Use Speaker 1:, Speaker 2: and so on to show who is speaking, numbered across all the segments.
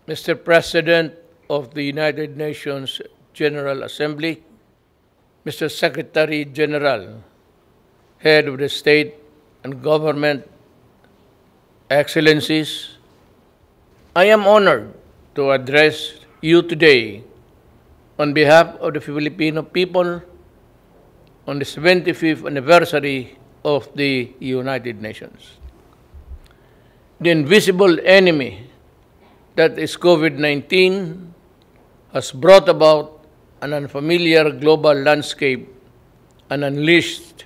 Speaker 1: Mr. President of the United Nations General Assembly, Mr. Secretary General, Head of the State and Government, Excellencies, I am honored to address you today on behalf of the Filipino people on the 75th anniversary of the United Nations. The invisible enemy that is COVID-19 has brought about an unfamiliar global landscape and unleashed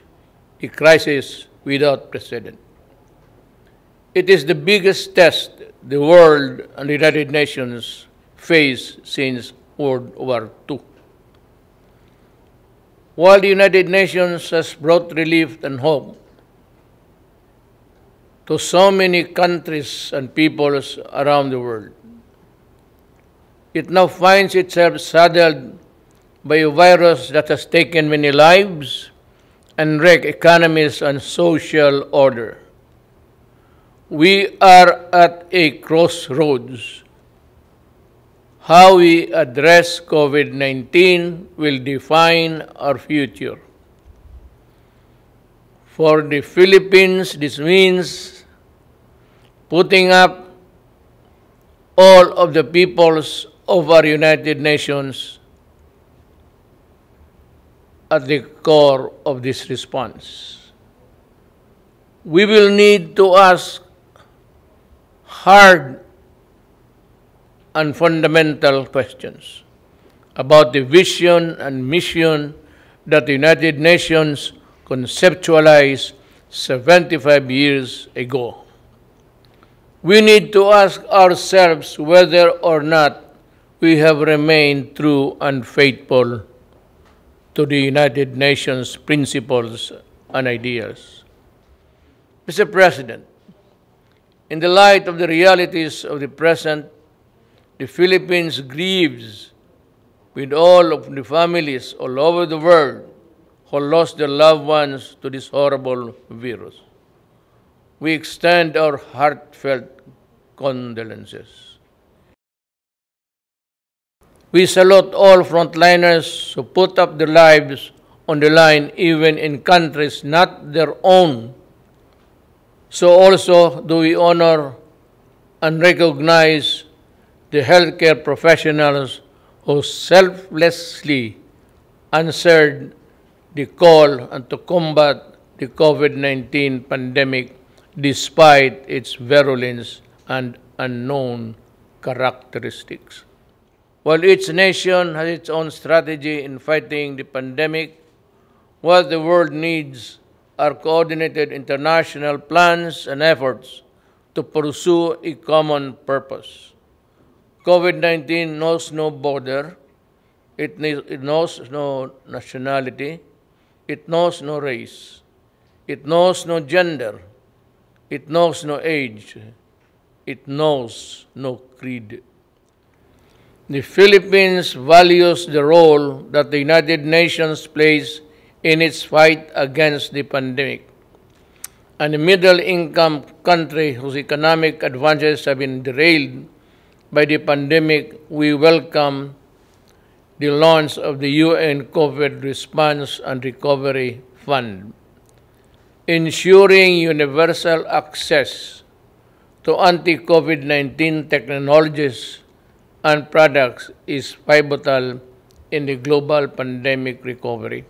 Speaker 1: a crisis without precedent. It is the biggest test the world and the United Nations face since World War II. While the United Nations has brought relief and hope to so many countries and peoples around the world, it now finds itself saddled by a virus that has taken many lives and wrecked economies and social order. We are at a crossroads. How we address COVID-19 will define our future. For the Philippines, this means putting up all of the peoples of our United Nations at the core of this response. We will need to ask hard and fundamental questions about the vision and mission that the United Nations conceptualized 75 years ago. We need to ask ourselves whether or not we have remained true and faithful to the United Nations principles and ideals. Mr. President, in the light of the realities of the present, the Philippines grieves with all of the families all over the world who lost their loved ones to this horrible virus. We extend our heartfelt condolences. We salute all frontliners who put up their lives on the line even in countries not their own. So also do we honor and recognize the healthcare professionals who selflessly answered the call and to combat the COVID-19 pandemic despite its virulence and unknown characteristics. While each nation has its own strategy in fighting the pandemic, what the world needs are coordinated international plans and efforts to pursue a common purpose. COVID-19 knows no border, it knows no nationality, it knows no race, it knows no gender, it knows no age, it knows no creed. The Philippines values the role that the United Nations plays in its fight against the pandemic. And a middle-income country whose economic advances have been derailed by the pandemic, we welcome the launch of the UN COVID Response and Recovery Fund. Ensuring universal access to anti-COVID-19 technologies and products is pivotal in the global pandemic recovery.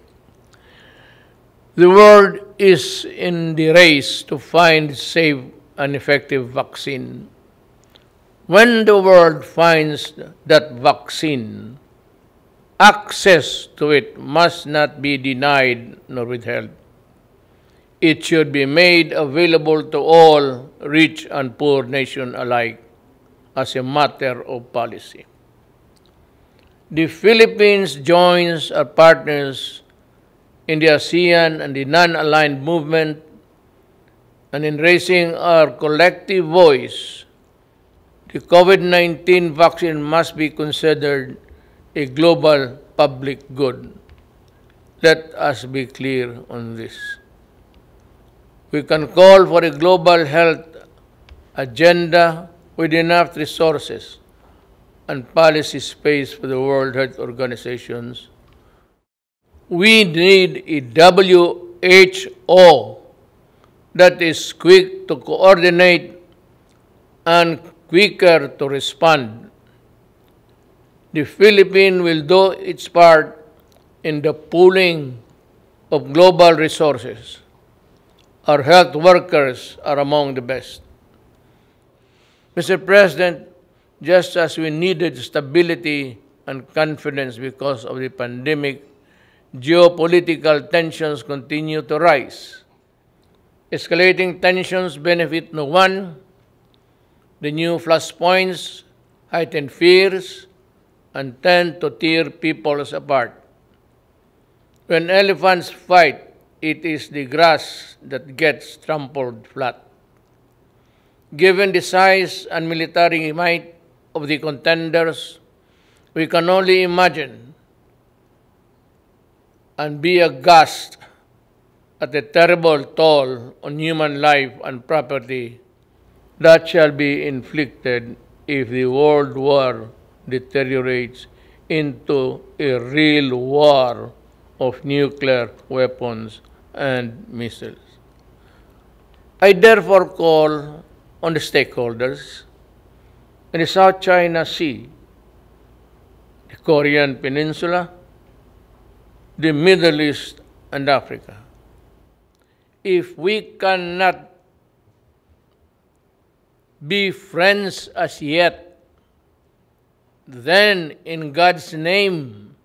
Speaker 1: The world is in the race to find a safe and effective vaccine. When the world finds that vaccine, access to it must not be denied nor withheld. It should be made available to all rich and poor nations alike as a matter of policy. The Philippines joins our partners in the ASEAN and the non-aligned movement, and in raising our collective voice, the COVID-19 vaccine must be considered a global public good. Let us be clear on this. We can call for a global health agenda with enough resources, and policy space for the World Health Organizations. We need a WHO that is quick to coordinate and quicker to respond. The Philippines will do its part in the pooling of global resources. Our health workers are among the best. Mr. President, just as we needed stability and confidence because of the pandemic, geopolitical tensions continue to rise. Escalating tensions benefit no one. The new flashpoints heighten fears and tend to tear peoples apart. When elephants fight, it is the grass that gets trampled flat. Given the size and military might of the contenders, we can only imagine and be aghast at the terrible toll on human life and property that shall be inflicted if the world war deteriorates into a real war of nuclear weapons and missiles. I therefore call on the stakeholders in the South China Sea, the Korean Peninsula, the Middle East, and Africa. If we cannot be friends as yet, then in God's name,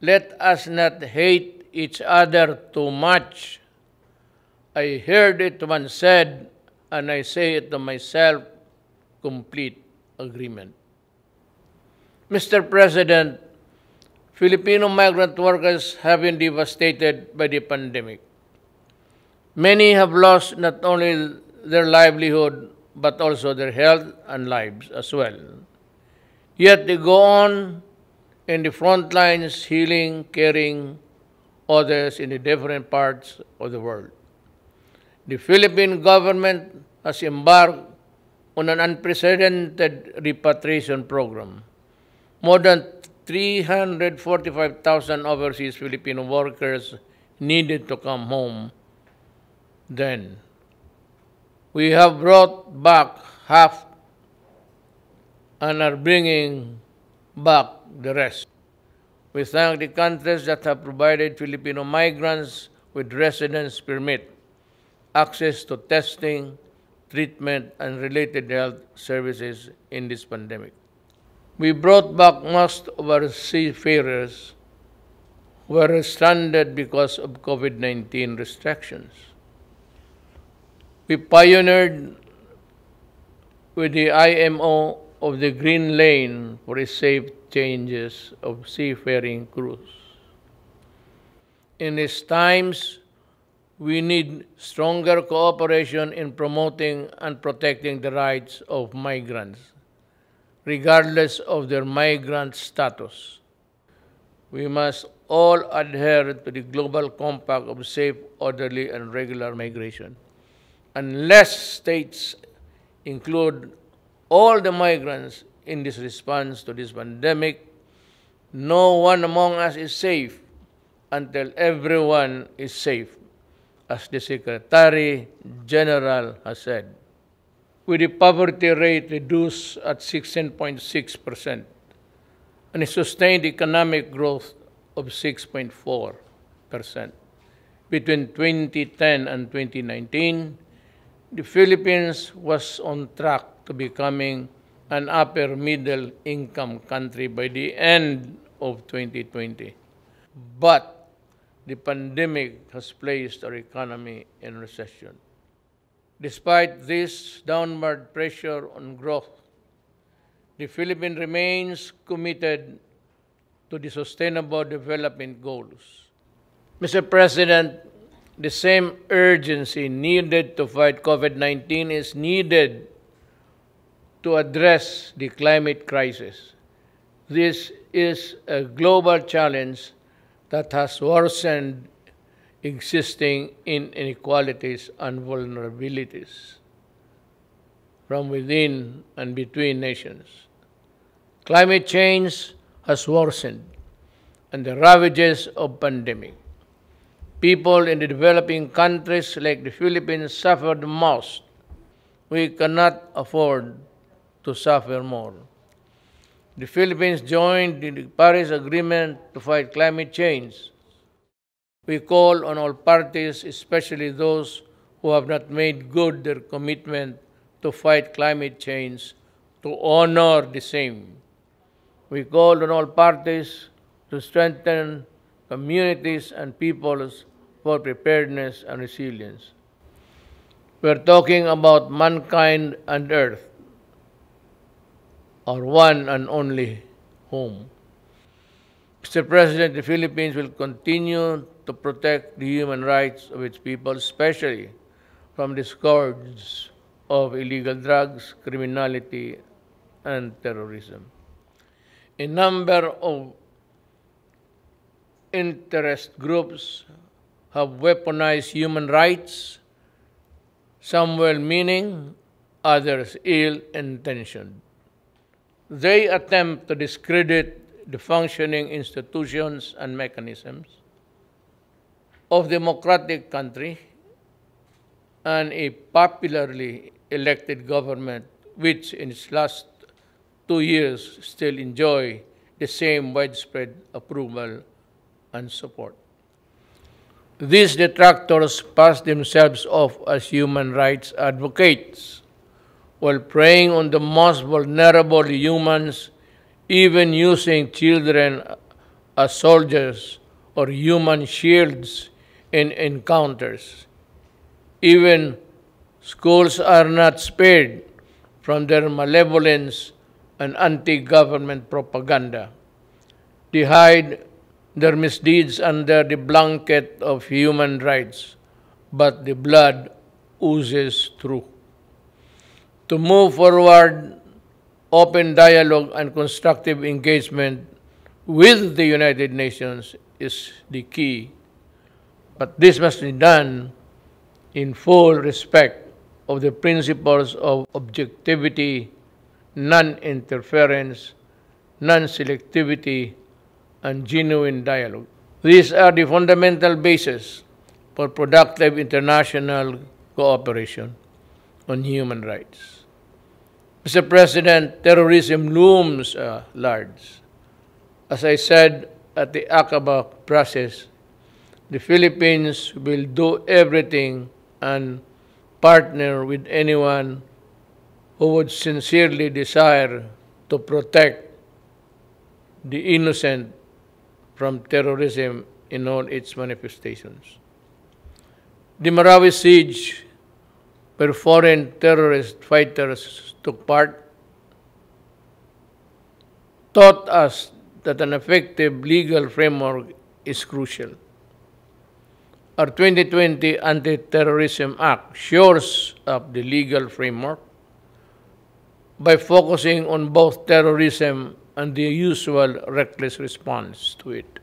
Speaker 1: let us not hate each other too much. I heard it once said, and I say it to myself, complete agreement. Mr. President, Filipino migrant workers have been devastated by the pandemic. Many have lost not only their livelihood, but also their health and lives as well. Yet they go on in the front lines, healing, caring others in the different parts of the world. The Philippine government has embarked on an unprecedented repatriation program. More than 345,000 overseas Filipino workers needed to come home then. We have brought back half and are bringing back the rest. We thank the countries that have provided Filipino migrants with residence permit, access to testing, treatment, and related health services in this pandemic. We brought back most of our seafarers who were stranded because of COVID-19 restrictions. We pioneered with the IMO of the Green Lane for a safe changes of seafaring crews. In these times, we need stronger cooperation in promoting and protecting the rights of migrants, regardless of their migrant status. We must all adhere to the Global Compact of safe, orderly, and regular migration. Unless states include all the migrants in this response to this pandemic, no one among us is safe until everyone is safe, as the Secretary General has said. With the poverty rate reduced at 16.6% and a sustained economic growth of 6.4%. Between 2010 and 2019, the Philippines was on track to becoming an upper middle income country by the end of 2020. But the pandemic has placed our economy in recession. Despite this downward pressure on growth, the Philippines remains committed to the Sustainable Development Goals. Mr. President, the same urgency needed to fight COVID-19 is needed to address the climate crisis. This is a global challenge that has worsened existing inequalities and vulnerabilities from within and between nations. Climate change has worsened, and the ravages of pandemic. People in the developing countries like the Philippines suffer the most. We cannot afford to suffer more. The Philippines joined the Paris Agreement to fight climate change. We call on all parties, especially those who have not made good their commitment to fight climate change, to honor the same. We call on all parties to strengthen communities and peoples for preparedness and resilience. We're talking about mankind and Earth, our one and only home. Mr. President, the Philippines will continue to protect the human rights of its people, especially from the scourge of illegal drugs, criminality, and terrorism. A number of interest groups have weaponized human rights, some well-meaning, others ill-intentioned. They attempt to discredit the functioning institutions and mechanisms of democratic country and a popularly elected government which in its last 2 years still enjoy the same widespread approval and support. These detractors pass themselves off as human rights advocates while preying on the most vulnerable humans, even using children as soldiers or human shields in encounters. Even schools are not spared from their malevolence and anti-government propaganda. They hide their misdeeds under the blanket of human rights, but the blood oozes through. To move forward, open dialogue and constructive engagement with the United Nations is the key, but this must be done in full respect of the principles of objectivity, non-interference, non-selectivity, and genuine dialogue. These are the fundamental basis for productive international cooperation on human rights. Mr. President, terrorism looms large. As I said at the Aqaba process, the Philippines will do everything and partner with anyone who would sincerely desire to protect the innocent from terrorism in all its manifestations. The Marawi siege, where foreign terrorist fighters took part, taught us that an effective legal framework is crucial. Our 2020 Anti-Terrorism Act shores up the legal framework by focusing on both terrorism and the usual reckless response to it.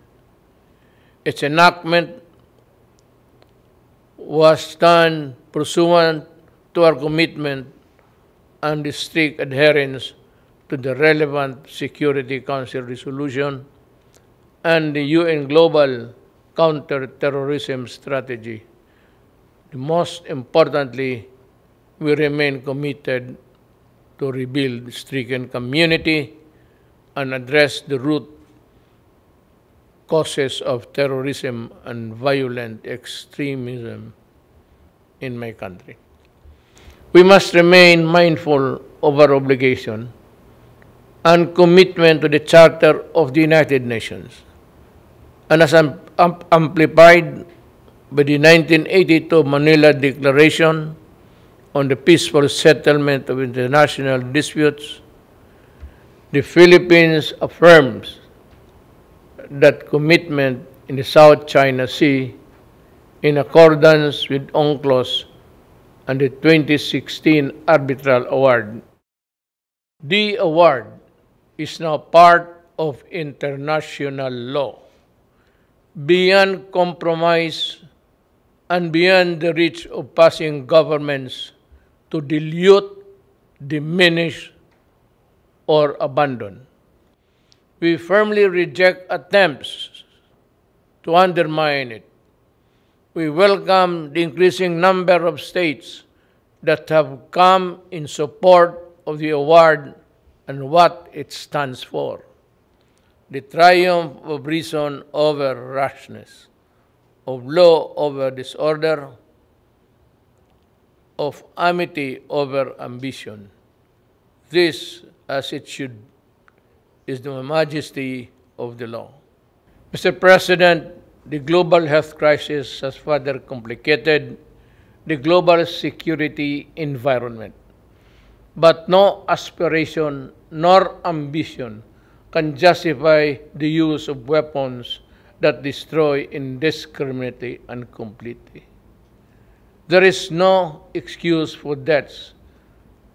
Speaker 1: Its enactment was done pursuant to our commitment and the strict adherence to the relevant Security Council resolution and the UN Global Counter-Terrorism Strategy. Most importantly, we remain committed to rebuild the stricken community and address the root causes of terrorism and violent extremism in my country. We must remain mindful of our obligation and commitment to the Charter of the United Nations, and as amplified by the 1982 Manila Declaration on the peaceful settlement of international disputes, the Philippines affirms that commitment in the South China Sea in accordance with UNCLOS and the 2016 Arbitral Award. The award is now part of international law, beyond compromise and beyond the reach of passing governments to dilute, diminish, or abandon. We firmly reject attempts to undermine it. We welcome the increasing number of states that have come in support of the award and what it stands for: the triumph of reason over rashness, of law over disorder, of amity over ambition. This, as it should, is the majesty of the law. Mr. President, the global health crisis has further complicated the global security environment. But no aspiration nor ambition can justify the use of weapons that destroy indiscriminately and completely. There is no excuse for deaths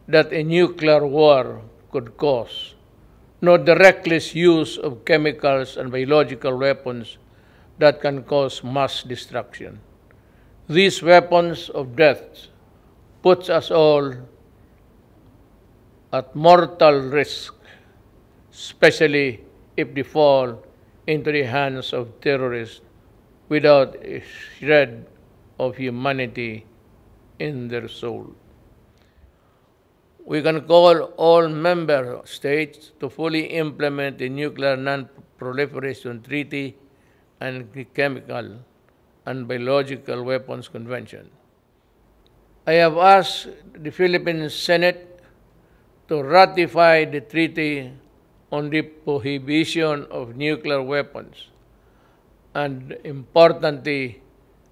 Speaker 1: that a nuclear war could cause, nor the reckless use of chemicals and biological weapons that can cause mass destruction. These weapons of death put us all at mortal risk, especially if they fall into the hands of terrorists without a shred of humanity in their soul. We can call all member states to fully implement the Nuclear Non-Proliferation Treaty and the Chemical and Biological Weapons Convention. I have asked the Philippine Senate to ratify the Treaty on the Prohibition of Nuclear Weapons, and importantly,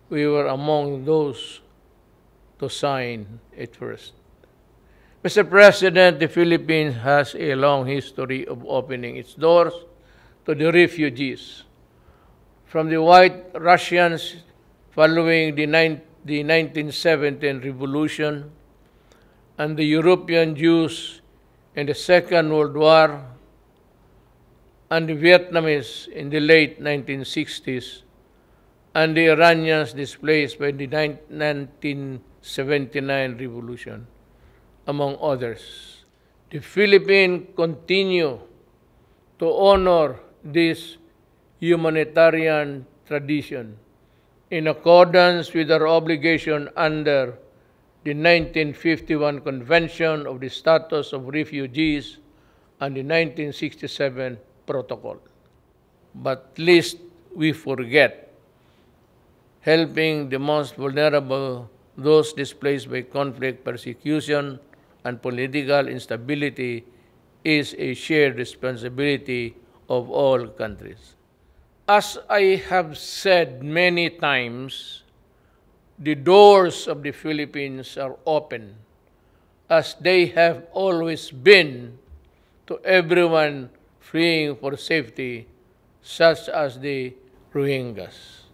Speaker 1: we were among those to sign it first. Mr. President, the Philippines has a long history of opening its doors to the refugees. From the White Russians following the 1917 revolution and the European Jews in the Second World War and the Vietnamese in the late 1960s and the Iranians displaced by the 1979 revolution, among others. The Philippines continue to honor this humanitarian tradition in accordance with our obligation under the 1951 Convention of the Status of Refugees and the 1967 Protocol. But lest we forget, helping the most vulnerable, those displaced by conflict, persecution, and political instability is a shared responsibility of all countries. As I have said many times, the doors of the Philippines are open, as they have always been, to everyone fleeing for safety, such as the Rohingyas.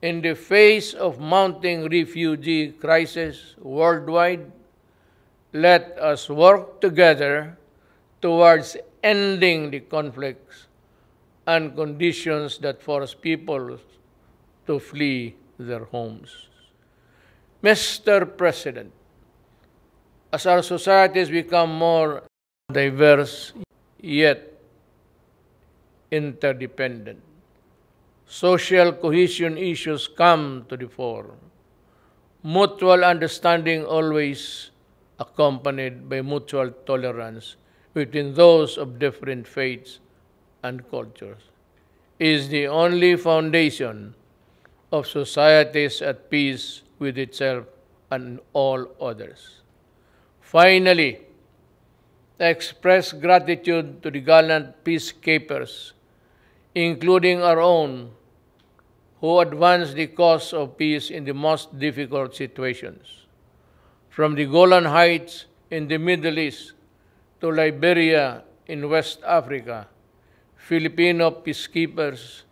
Speaker 1: In the face of mounting refugee crisis worldwide, let us work together towards ending the conflicts and conditions that force people to flee their homes. Mr. President, as our societies become more diverse yet interdependent, social cohesion issues come to the fore. Mutual understanding, always accompanied by mutual tolerance between those of different faiths and cultures, is the only foundation of societies at peace with itself and all others. Finally, I express gratitude to the gallant peacekeepers, including our own, who advance the cause of peace in the most difficult situations. From the Golan Heights in the Middle East to Liberia in West Africa, Filipino peacekeepers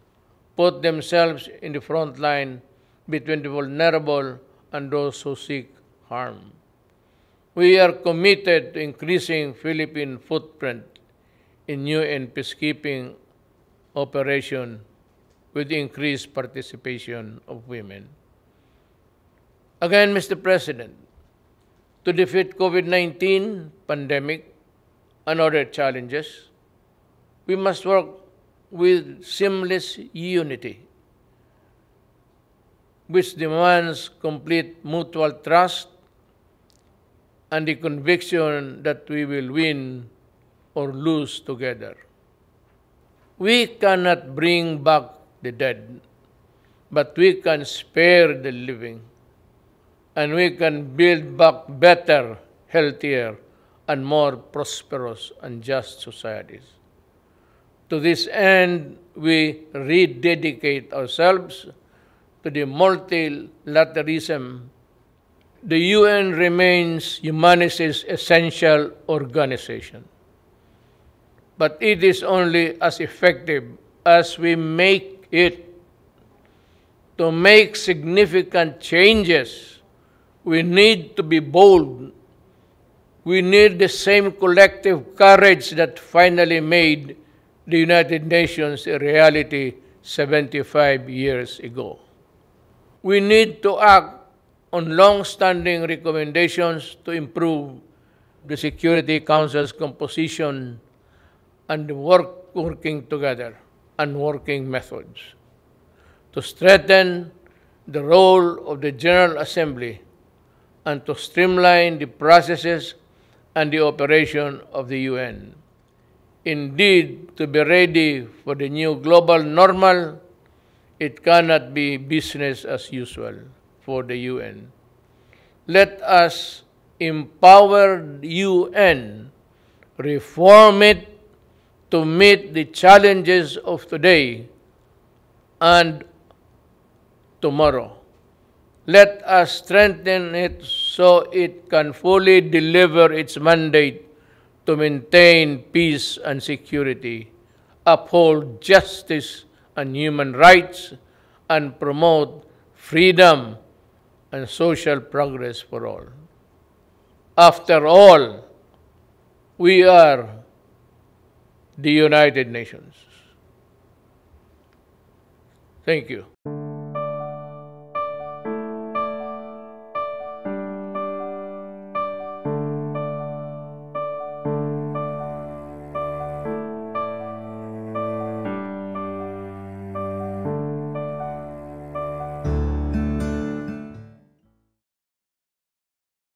Speaker 1: put themselves in the front line between the vulnerable and those who seek harm. We are committed to increasing Philippine footprint in UN peacekeeping operation with increased participation of women. Again, Mr. President, to defeat COVID-19 pandemic and other challenges, we must work with seamless unity, which demands complete mutual trust and the conviction that we will win or lose together. We cannot bring back the dead, but we can spare the living, and we can build back better, healthier, and more prosperous and just societies. To this end, we rededicate ourselves to the multilateralism. The UN remains humanity's essential organization, but it is only as effective as we make it. To make significant changes, we need to be bold. We need the same collective courage that finally made the United Nations a reality 75 years ago. We need to act on long-standing recommendations to improve the Security Council's composition and the working together and working methods, to strengthen the role of the General Assembly and to streamline the processes and the operation of the UN. Indeed, to be ready for the new global normal, it cannot be business as usual for the UN. Let us empower the UN, reform it to meet the challenges of today and tomorrow. Let us strengthen it so it can fully deliver its mandate to maintain peace and security, uphold justice and human rights, and promote freedom and social progress for all. After all, we are the United Nations. Thank you.